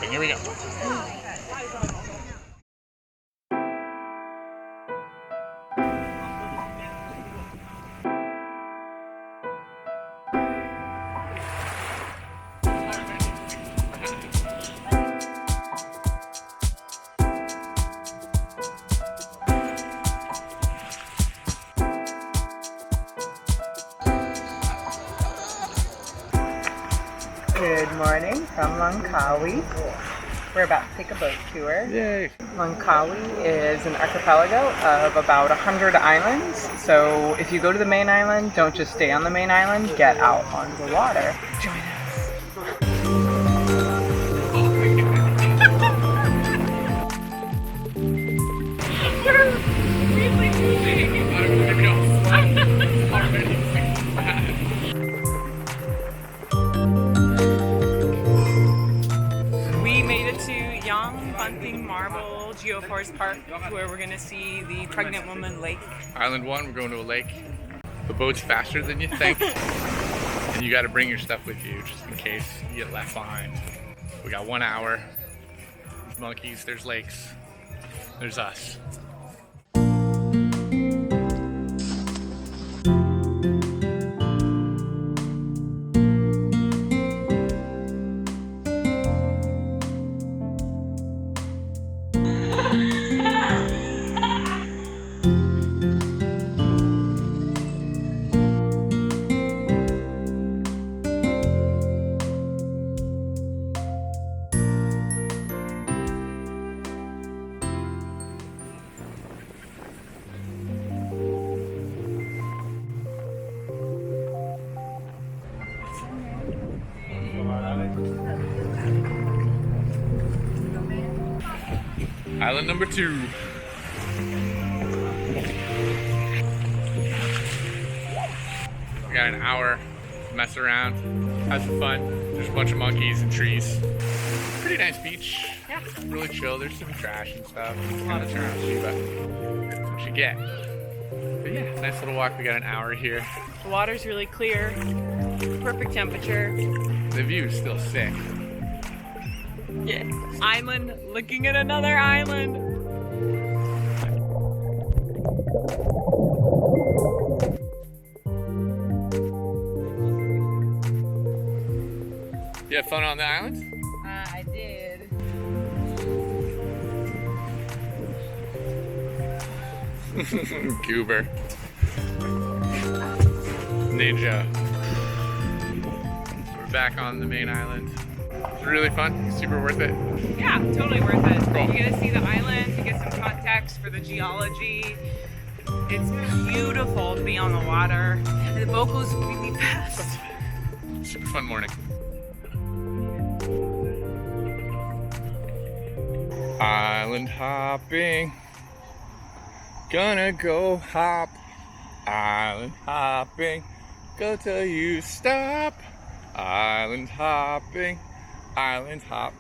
Here we go. Good morning from Langkawi. We're about to take a boat tour. Yay! Langkawi is an archipelago of about 100 islands. So if you go to the main island, don't just stay on the main island, get out on the water. Join us. We made it to Bunting Marble Geoforest Park, where we're going to see the Pregnant Woman Lake. Island 1, we're going to a lake. The boat's faster than you think. And you got to bring your stuff with you just in case you get left behind. We got 1 hour. There's monkeys, there's lakes, there's us. Island number 2. We got an hour to mess around, have some fun. There's a bunch of monkeys and trees. Pretty nice beach. Yeah. Really chill. There's some trash and stuff. A lot of trash, but that's what you get. But yeah, nice little walk. We got an hour here. The water's really clear, perfect temperature. The view is still sick. Yeah. Island, looking at another island. You had fun on the island? I did. Goober. Ninja. We're back on the main island. It's really fun, super worth it. Yeah, totally worth it. Cool. You get to see the island, you get some context for the geology. It's beautiful to be on the water. And the boat goes really fast. Super fun morning. Island hopping. Gonna go hop. Island hopping. Go till you stop. Island hopping. Island hop.